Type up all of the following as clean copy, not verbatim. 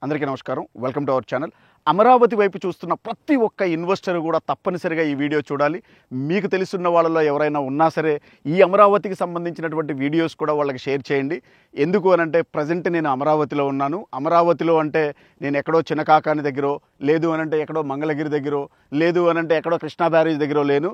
అందరికీ నమస్కారం. Welcome to our channel. Amaravati వైపు చూస్తున్న ప్రతి ఒక్క ఇన్వెస్టర్ కూడా తప్పనిసరిగా ఈ వీడియో చూడాలి. మీకు తెలుసున్న వాళ్ళలో ఎవరైనా ఉన్నా సరే ఈ అమరావతికి సంబంధించినటువంటి వీడియోస్ కూడా వాళ్ళకి షేర్ చేయండి. ఎందుకు అనంటే ప్రజెంట్ నేను అమరావతిలో ఉన్నాను. అమరావతిలో అంటే నేను ఎక్కడో చిన్నకాకాని దగ్గర, లేదు అనంటే ఎక్కడో మంగళగిరి దగ్గర, లేదు అనంటే ఎక్కడో కృష్ణా బ్యారేజ్ దగ్గర లేను.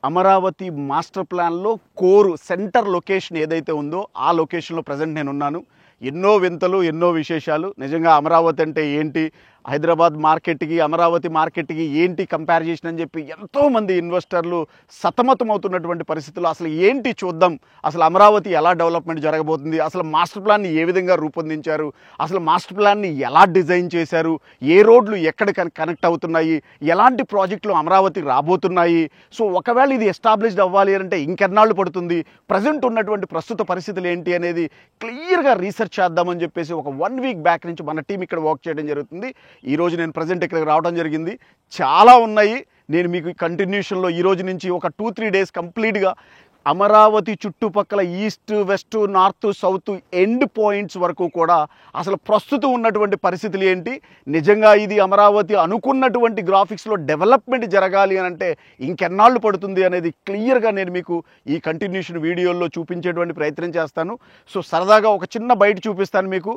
అమరావతి మాస్టర్ ప్లాన్లో కోరు సెంటర్ లొకేషన్ ఏదైతే ఉందో ఆ లొకేషన్లో ప్రజెంట్ నేను ఉన్నాను. ఎన్నో వింతలు, ఎన్నో విశేషాలు. నిజంగా అమరావతి అంటే ఏంటి, హైదరాబాద్ మార్కెట్కి అమరావతి మార్కెట్కి ఏంటి కంపారిజేషన్ అని చెప్పి ఎంతోమంది ఇన్వెస్టర్లు సతమతమవుతున్నటువంటి పరిస్థితుల్లో అసలు ఏంటి చూద్దాం, అసలు అమరావతి ఎలా డెవలప్మెంట్ జరగబోతుంది, అసలు మాస్టర్ ప్లాన్ని ఏ విధంగా రూపొందించారు, అసలు మాస్టర్ ప్లాన్ని ఎలా డిజైన్ చేశారు, ఏ రోడ్లు ఎక్కడ కనెక్ట్ అవుతున్నాయి, ఎలాంటి ప్రాజెక్టులు అమరావతి రాబోతున్నాయి, సో ఒకవేళ ఇది ఎస్టాబ్లిష్డ్ అవ్వాలి అంటే ఇంకెన్నాళ్ళు పడుతుంది, ప్రస్తుత పరిస్థితులు ఏంటి అనేది క్లియర్గా రీసెర్చ్ చేద్దామని చెప్పేసి ఒక 1 వీక్ బ్యాక్ నుంచి మన టీం ఇక్కడ వర్క్ చేయడం జరుగుతుంది. ఈరోజు నేను ప్రజెంట్ ఇక్కడికి రావడం జరిగింది. చాలా ఉన్నాయి. నేను మీకు కంటిన్యూషన్లో ఈరోజు నుంచి ఒక 2-3 డేస్ కంప్లీట్గా అమరావతి చుట్టుపక్కల east, west, north, south end points వరకు కూడా అసలు ప్రస్తుతం ఉన్నటువంటి పరిస్థితులు ఏంటి, నిజంగా ఇది అమరావతి అనుకున్నటువంటి గ్రాఫిక్స్లో డెవలప్మెంట్ జరగాలి అని అంటే ఇంకెన్నాళ్ళు పడుతుంది అనేది క్లియర్గా నేను మీకు ఈ కంటిన్యూషన్ వీడియోల్లో చూపించేటువంటి ప్రయత్నం చేస్తాను. సో సరదాగా ఒక చిన్న బయట చూపిస్తాను మీకు.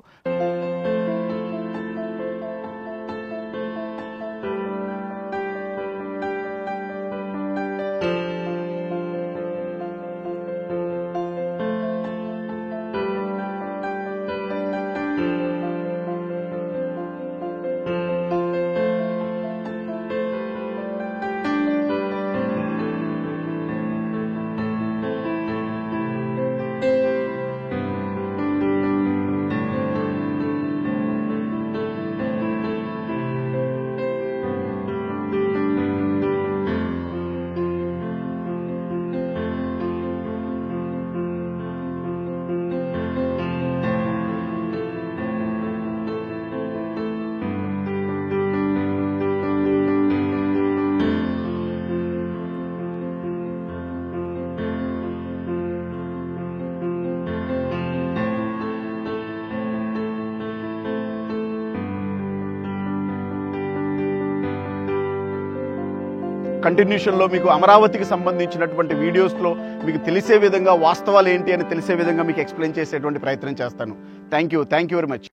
కంటిన్యూషన్లో మీకు అమరావతికి సంబంధించినటువంటి వీడియోస్లో మీకు తెలిసే విధంగా వాస్తవాలు ఏంటి అని తెలిసే విధంగా మీకు ఎక్స్ప్లెయిన్ చేసేటువంటి ప్రయత్నం చేస్తాను. Thank you very much.